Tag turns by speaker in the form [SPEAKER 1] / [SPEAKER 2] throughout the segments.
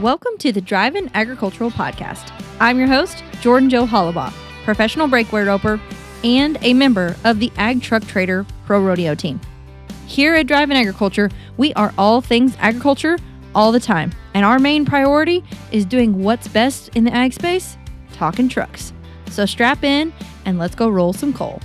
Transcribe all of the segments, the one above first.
[SPEAKER 1] Welcome to the Drive-In Agricultural Podcast. I'm your host, Jordan Joe Hollabaugh, professional breakaway roper and a member of the Ag Truck Trader Pro Rodeo team. Here at Drive-In Agriculture, we are all things agriculture all the time, and our main priority is doing what's best in the ag space, talking trucks. So strap in and let's go roll some coal.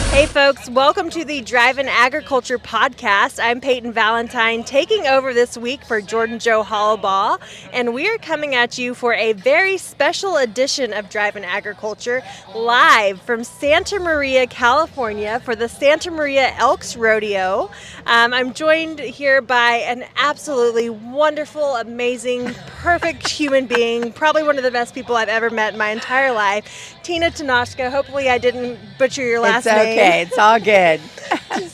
[SPEAKER 1] Hey folks, welcome to the Drive-In Agriculture Podcast. I'm Peyton Valentine, taking over this week for Jordan Joe Hollabaugh, and we are coming at you for a very special edition of Drive-In Agriculture, live from Santa Maria, California, for the Santa Maria Elks Rodeo. I'm joined here by an absolutely wonderful, amazing, perfect human being, probably one of the best people I've ever met in my entire life, Tonascia. Hopefully I didn't butcher your last name.
[SPEAKER 2] It's okay. It's all good.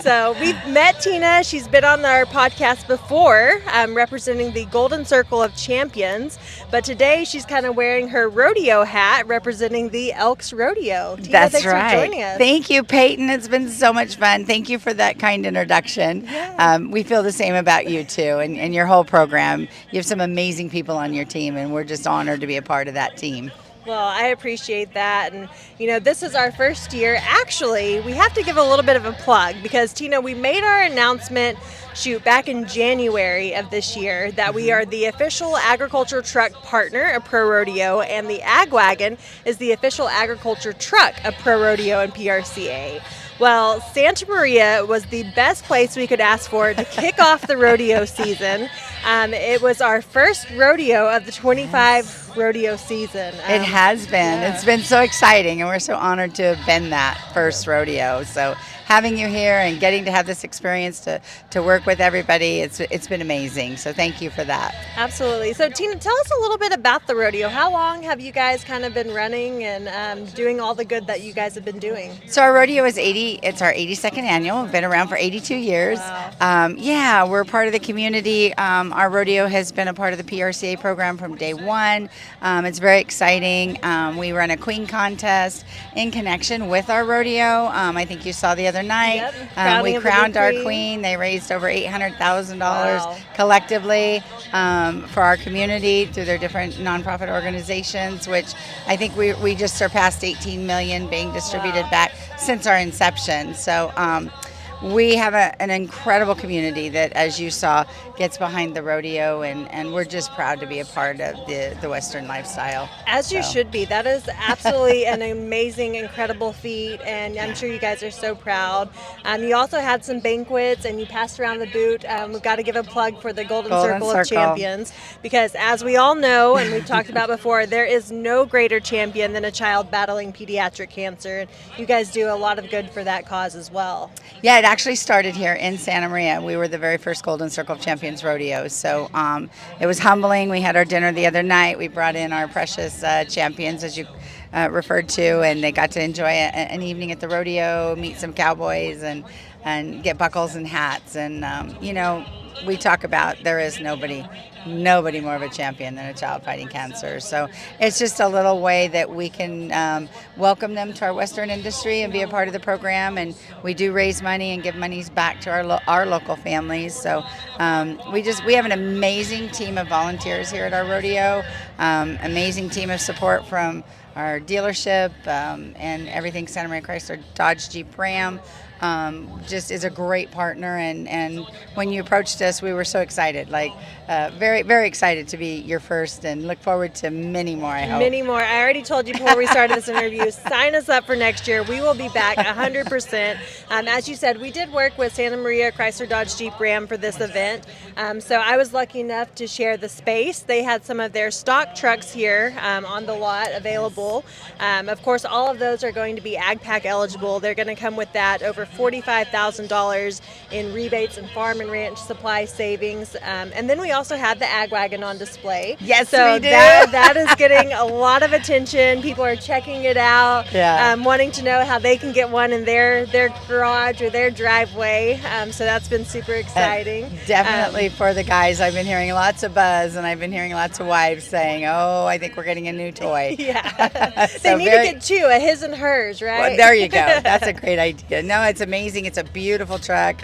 [SPEAKER 1] So we've met Tina. She's been on our podcast before, representing the Golden Circle of Champions. But today she's kind of wearing her rodeo hat, representing the Elks Rodeo. Tina,
[SPEAKER 2] That's
[SPEAKER 1] thanks
[SPEAKER 2] right.
[SPEAKER 1] for joining us.
[SPEAKER 2] Thank you, Peyton. It's been so much fun. Thank you for that kind introduction.
[SPEAKER 1] Yeah.
[SPEAKER 2] We feel the same about you, too, and your whole program. You have some amazing people on your team, and we're just honored to be a part of that team.
[SPEAKER 1] Well, I appreciate that. And, you know, this is our first year. Actually, we have to give a little bit of a plug because, Tina, we made our announcement, back in January of this year that we are the official agriculture truck partner of Pro Rodeo, and the AGwagon is the official agriculture truck of Pro Rodeo and PRCA. Well, Santa Maria was the best place we could ask for to kick off the rodeo season. It was our first rodeo of the 25 rodeo season.
[SPEAKER 2] It has been.
[SPEAKER 1] Yeah.
[SPEAKER 2] It's been so exciting, and we're so honored to have been that first rodeo. So having you here and getting to have this experience to work with everybody, it's been amazing. So thank you for that.
[SPEAKER 1] Absolutely. So Tina, tell us a little bit about the rodeo. How long have you guys kind of been running and doing all the good that you guys have been doing?
[SPEAKER 2] So our rodeo is it's our 82nd annual. We've been around for 82 years.
[SPEAKER 1] Wow.
[SPEAKER 2] We're part of the community. Our rodeo has been a part of the PRCA program from day one. It's very exciting. We run a queen contest in connection with our rodeo. I think you saw the other night.
[SPEAKER 1] Yep.
[SPEAKER 2] We crowned our queen. They raised over $800,000
[SPEAKER 1] Wow.
[SPEAKER 2] collectively for our community through their different nonprofit organizations, which I think we just surpassed 18 million being distributed back since our inception. So we have an incredible community that, as you saw, gets behind the rodeo, and we're just proud to be a part of the Western lifestyle.
[SPEAKER 1] As you should be. That is absolutely an amazing, incredible feat, and I'm sure you guys are so proud. You also had some banquets, and you passed around the boot. We've got to give a plug for the Golden Circle of Champions, because as we all know, and we've talked about before, there is no greater champion than a child battling pediatric cancer. And you guys do a lot of good for that cause as well.
[SPEAKER 2] Yeah, it actually started here in Santa Maria. We were the very first Golden Circle of Champions rodeo, so it was humbling. We had our dinner the other night. We brought in our precious champions, as you referred to, and they got to enjoy an evening at the rodeo, meet some cowboys, and get buckles and hats. And we talk about there is nobody more of a champion than a child fighting cancer. So it's just a little way that we can welcome them to our Western industry and be a part of the program. And we do raise money and give monies back to our local families. So we have an amazing team of volunteers here at our rodeo, amazing team of support from our dealership and everything Santa Maria Chrysler Dodge Jeep Ram. Just is a great partner, and when you approached us, we were so excited, very, very excited to be your first, and look forward to many more, I hope.
[SPEAKER 1] Many more. I already told you before we started this interview, sign us up for next year. We will be back 100%. As you said, we did work with Santa Maria Chrysler Dodge Jeep Ram for this event, so I was lucky enough to share the space. They had some of their stock trucks here on the lot available. Of course, all of those are going to be AgPack eligible. They're going to come with that over $45,000 in rebates and farm and ranch supply savings. And then we also have the AGwagon on display.
[SPEAKER 2] Yes,
[SPEAKER 1] so
[SPEAKER 2] we do.
[SPEAKER 1] That is getting a lot of attention. People are checking it out, wanting to know how they can get one in their garage or their driveway. So that's been super exciting.
[SPEAKER 2] Definitely for the guys. I've been hearing lots of buzz, and I've been hearing lots of wives saying, "Oh, I think we're getting a new toy."
[SPEAKER 1] Yeah. They need to get two, a his and hers, right?
[SPEAKER 2] Well, there you go. That's a great idea. No, it's amazing. It's a beautiful truck.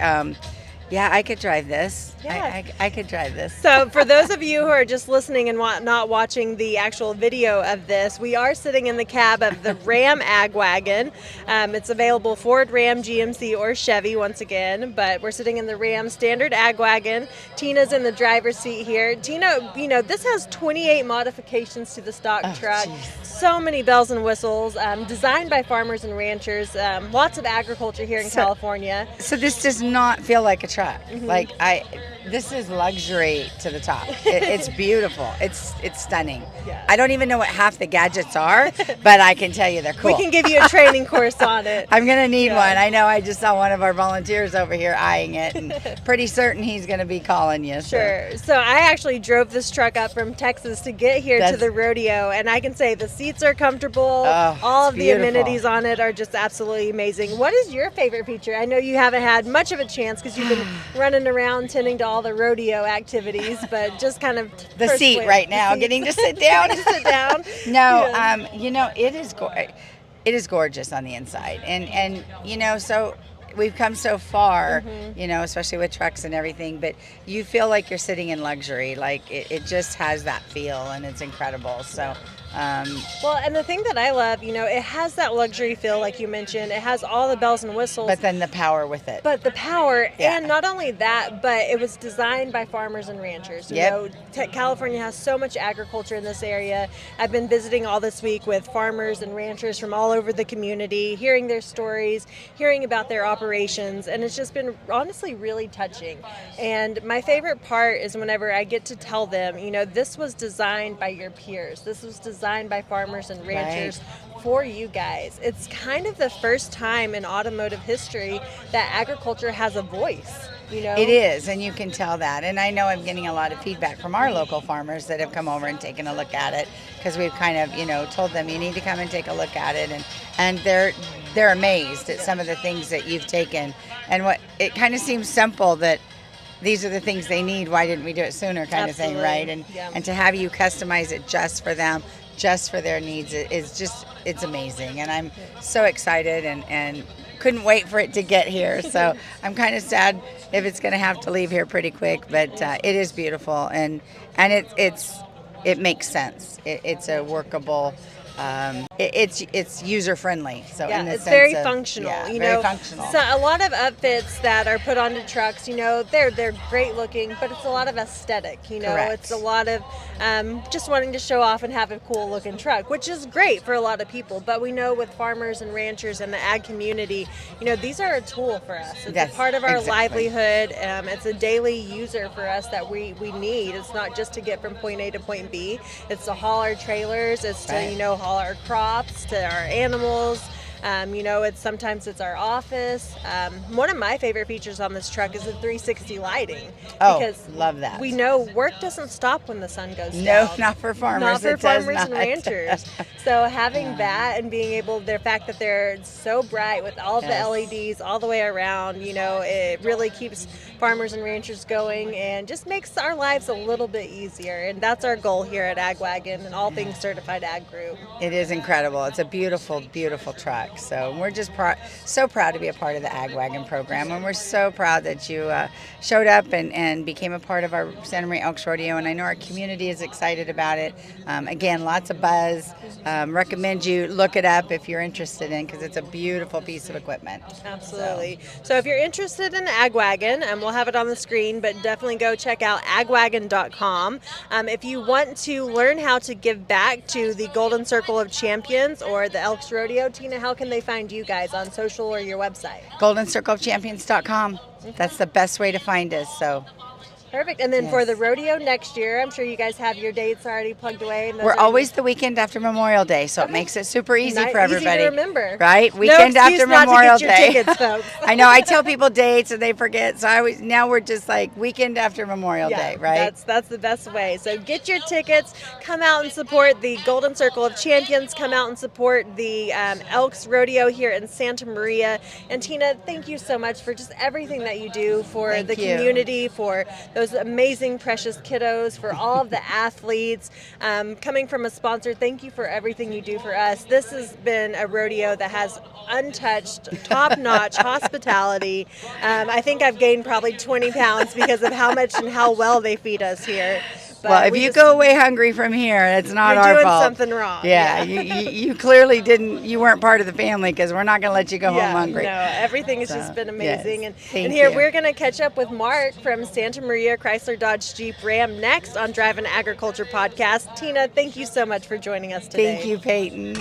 [SPEAKER 2] Yeah, I could drive this.
[SPEAKER 1] Yeah.
[SPEAKER 2] I could drive this.
[SPEAKER 1] So for those of you who are just listening and not watching the actual video of this, we are sitting in the cab of the Ram AGwagon. It's available Ford, Ram, GMC, or Chevy once again, but we're sitting in the Ram standard AGwagon. Tina's in the driver's seat here. Tina, this has 28 modifications to the stock truck.
[SPEAKER 2] Geez.
[SPEAKER 1] So many bells and whistles, designed by farmers and ranchers. Lots of agriculture here in California.
[SPEAKER 2] So this does not feel like a truck. Like this is luxury to the top. It's beautiful. It's stunning.
[SPEAKER 1] Yeah.
[SPEAKER 2] I don't even know what half the gadgets are, but I can tell you they're cool.
[SPEAKER 1] We can give you a training course on it.
[SPEAKER 2] I'm gonna need one. I know. I just saw one of our volunteers over here eyeing it, and pretty certain he's gonna be calling you.
[SPEAKER 1] Sure. So I actually drove this truck up from Texas to get here to the rodeo, and I can say the seats are comfortable. All of the amenities on it are just absolutely amazing. What is your favorite feature? I know you haven't had much of a chance because you've been running around tending to all the rodeo activities, but just kind of
[SPEAKER 2] the seat right now, getting to sit down. No, it is gorgeous on the inside, and so we've come so far, especially with trucks and everything, but you feel like you're sitting in luxury. Like it just has that feel, and it's incredible. So
[SPEAKER 1] well, and the thing that I love, it has that luxury feel, like you mentioned. It has all the bells and whistles.
[SPEAKER 2] But then the power with it.
[SPEAKER 1] But the power, and not only that, but it was designed by farmers and ranchers. California has so much agriculture in this area. I've been visiting all this week with farmers and ranchers from all over the community, hearing their stories, hearing about their operations, and it's just been honestly really touching. And my favorite part is whenever I get to tell them, this was designed by your peers. This was designed by farmers and ranchers for you guys. It's kind of the first time in automotive history that agriculture has a voice.
[SPEAKER 2] It is, and you can tell that. And I know I'm getting a lot of feedback from our local farmers that have come over and taken a look at it, because we've kind of, told them you need to come and take a look at it, and they're amazed at some of the things that you've taken. And what it kind of seems simple that these are the things they need. Why didn't we do it sooner? Kind of thing, right? And to have you customize it just for them, just for their needs, it's amazing. And I'm so excited and couldn't wait for it to get here. So I'm kind of sad if it's going to have to leave here pretty quick, but it is beautiful, and it makes sense. It's a workable. It's user friendly, so
[SPEAKER 1] it's very functional.
[SPEAKER 2] Very functional.
[SPEAKER 1] So a lot of upfits that are put onto trucks, they're great looking, but it's a lot of aesthetic.
[SPEAKER 2] Correct.
[SPEAKER 1] It's a lot of just wanting to show off and have a cool looking truck, which is great for a lot of people. But we know with farmers and ranchers and the ag community, these are a tool for us. It's a part of our livelihood. It's a daily user for us that we need. It's not just to get from point A to point B. It's to haul our trailers. It's to haul our crops, to our animals. Sometimes it's our office. One of my favorite features on this truck is the 360 lighting.
[SPEAKER 2] Because love that.
[SPEAKER 1] We know work doesn't stop when the sun goes down.
[SPEAKER 2] No, not for farmers.
[SPEAKER 1] Not for farmers and ranchers. So having that and being able, the fact that they're so bright with all of the LEDs all the way around, it really keeps farmers and ranchers going and just makes our lives a little bit easier. And that's our goal here at AGwagon and all things Certified Ag Group.
[SPEAKER 2] It is incredible. It's a beautiful, beautiful truck. So we're just so proud to be a part of the AGwagon program, and we're so proud that you showed up and became a part of our Santa Maria Elks Rodeo, and I know our community is excited about it. Again, lots of buzz. Recommend you look it up if you're interested in, because it's a beautiful piece of equipment.
[SPEAKER 1] Absolutely. So if you're interested in AGwagon, and we'll have it on the screen, but definitely go check out agwagon.com. If you want to learn how to give back to the Golden Circle of Champions or the Elks Rodeo, Tina, how can they find you guys on social or your website?
[SPEAKER 2] GoldenCircleOfChampions.com. That's the best way to find us. So
[SPEAKER 1] perfect. And then for the rodeo next year, I'm sure you guys have your dates already plugged away. And
[SPEAKER 2] we're always the weekend after Memorial Day, so it makes it super easy for everybody.
[SPEAKER 1] Easy to remember.
[SPEAKER 2] Right? Weekend after Memorial Day.
[SPEAKER 1] Tickets, folks.
[SPEAKER 2] I know. I tell people dates and they forget, so now we're just like weekend after Memorial Day, right?
[SPEAKER 1] That's the best way. So get your tickets. Come out and support the Golden Circle of Champions. Come out and support the Elks Rodeo here in Santa Maria. And Tina, thank you so much for just everything that you do for the community, for the those amazing, precious kiddos, for all of the athletes. Coming from a sponsor, thank you for everything you do for us. This has been a rodeo that has untouched, top-notch hospitality. I think I've gained probably 20 pounds because of how much and how well they feed us here. But
[SPEAKER 2] well, if you go away hungry from here, it's not our fault.
[SPEAKER 1] You're doing something wrong.
[SPEAKER 2] Yeah, you clearly didn't. You weren't part of the family because we're not going to let you go home hungry.
[SPEAKER 1] No, everything has just been amazing.
[SPEAKER 2] Yes,
[SPEAKER 1] and here we're going to catch up with Mark from Santa Maria Chrysler Dodge Jeep Ram next on Drive and Agriculture Podcast. Tina, thank you so much for joining us today.
[SPEAKER 2] Thank you, Peyton.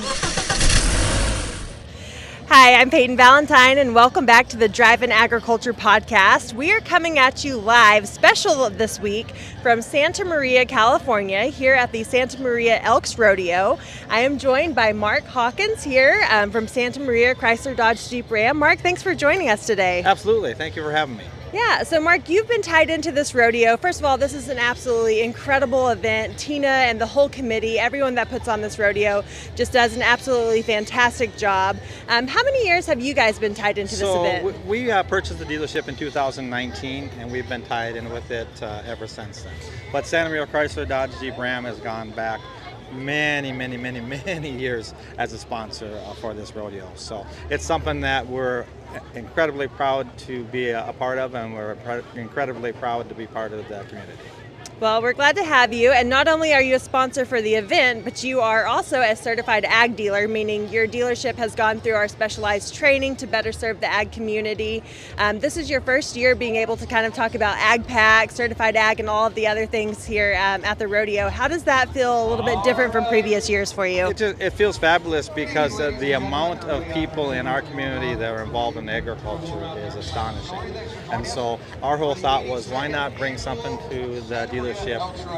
[SPEAKER 1] Hi, I'm Peyton Valentine, and welcome back to the Drive and Agriculture Podcast. We are coming at you live, special this week, from Santa Maria, California, here at the Santa Maria Elks Rodeo. I am joined by Mark Hawkins here from Santa Maria Chrysler Dodge Jeep Ram. Mark, thanks for joining us today.
[SPEAKER 3] Absolutely. Thank you for having me.
[SPEAKER 1] Yeah, so Mark, you've been tied into this rodeo. First of all, this is an absolutely incredible event. Tina and the whole committee, everyone that puts on this rodeo, just does an absolutely fantastic job. How many years have you guys been tied into this event?
[SPEAKER 3] We purchased the dealership in 2019, and we've been tied in with it ever since then. But Santa Maria Chrysler Dodge Jeep Ram has gone back many years as a sponsor for this rodeo. So it's something that we're incredibly proud to be a part of, and we're incredibly proud to be part of the community.
[SPEAKER 1] Well, we're glad to have you, and not only are you a sponsor for the event, but you are also a certified ag dealer, meaning your dealership has gone through our specialized training to better serve the ag community. This is your first year being able to kind of talk about ag pack, certified ag, and all of the other things here at the rodeo. How does that feel a little bit different from previous years for you?
[SPEAKER 3] It feels fabulous because the amount of people in our community that are involved in agriculture is astonishing. And so our whole thought was, why not bring something to the dealership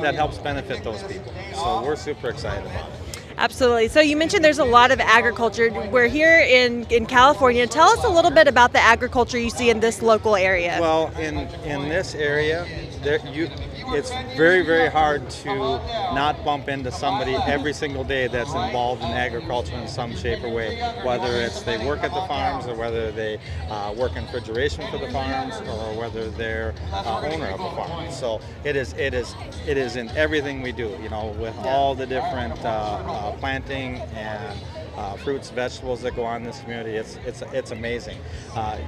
[SPEAKER 3] that helps benefit those people? So we're super excited about it.
[SPEAKER 1] Absolutely. So you mentioned there's a lot of agriculture. We're here in California. Tell us a little bit about the agriculture you see in this local area.
[SPEAKER 3] Well, in this area, it's very hard to not bump into somebody every single day that's involved in agriculture in some shape or way, whether it's they work at the farms or whether they work in refrigeration for the farms or whether they're owner of a farm. So it is in everything we do, with all the different planting and fruits, vegetables that go on in this community. It's amazing.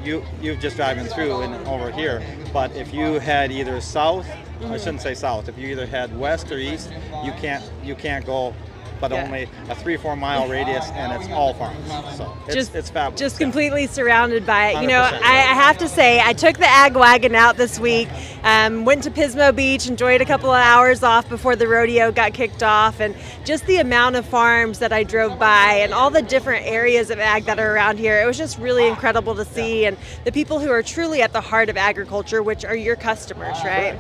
[SPEAKER 3] You've just driving through and over here, but if you had either south, I shouldn't say south, if you either had west or east, you can't go but only a 3-4 mile radius, and it's all farms. So it's fabulous. Just
[SPEAKER 1] completely surrounded by it.
[SPEAKER 3] 100%.
[SPEAKER 1] I have to say, I took the AGwagon out this week, went to Pismo Beach, enjoyed a couple of hours off before the rodeo got kicked off, and just the amount of farms that I drove by and all the different areas of ag that are around here, it was just really incredible to see, and the people who are truly at the heart of agriculture, which are your customers, right?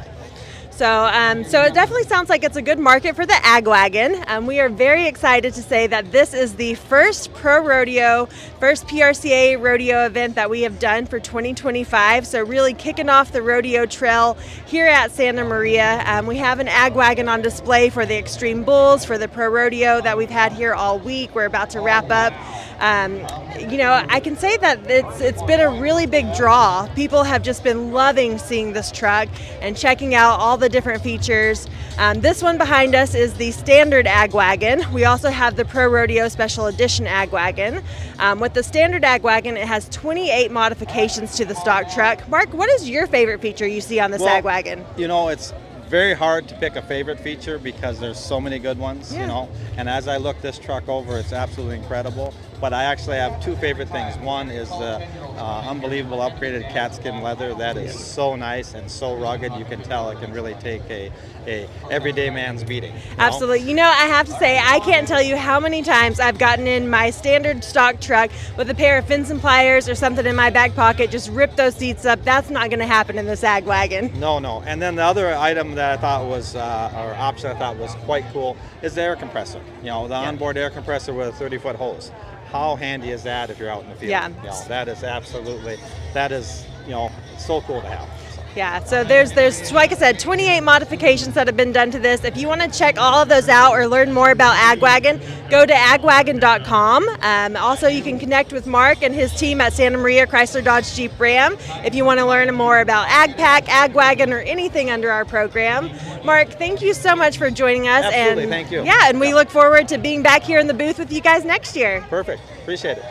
[SPEAKER 1] So it definitely sounds like it's a good market for the AGwagon. We are very excited to say that this is the first first PRCA rodeo event that we have done for 2025. So really kicking off the rodeo trail here at Santa Maria. We have an AGwagon on display for the Extreme Bulls, for the Pro Rodeo that we've had here all week. We're about to wrap up. I can say that it's been a really big draw. People have just been loving seeing this truck and checking out all the different features. This one behind us is the standard AGwagon. We also have the Pro Rodeo Special Edition AGwagon. With the standard AGwagon, it has 28 modifications to the stock truck. Mark, what is your favorite feature you see on this AGwagon?
[SPEAKER 3] It's very hard to pick a favorite feature because there's so many good ones, and as I look this truck over, it's absolutely incredible. But I actually have two favorite things. One is the unbelievable upgraded cat skin leather. That is so nice and so rugged. You can tell it can really take a everyday man's beating.
[SPEAKER 1] Absolutely. I have to say, I can't tell you how many times I've gotten in my standard stock truck with a pair of fins and pliers or something in my back pocket, just rip those seats up. That's not going to happen in this AGwagon.
[SPEAKER 3] No. And then the other item that I thought was, or option I thought was quite cool, is the air compressor. The onboard air compressor with a 30-foot hose. How handy is that if you're out in the field?
[SPEAKER 1] Yeah.
[SPEAKER 3] That is so cool to have.
[SPEAKER 1] Yeah, so there's like I said, 28 modifications that have been done to this. If you want to check all of those out or learn more about AGwagon, go to agwagon.com. Also, you can connect with Mark and his team at Santa Maria Chrysler Dodge Jeep Ram if you want to learn more about AgPack, AGwagon, or anything under our program. Mark, thank you so much for joining us.
[SPEAKER 3] Absolutely,
[SPEAKER 1] and
[SPEAKER 3] thank you.
[SPEAKER 1] Yeah, and we look forward to being back here in the booth with you guys next year.
[SPEAKER 3] Perfect. Appreciate it.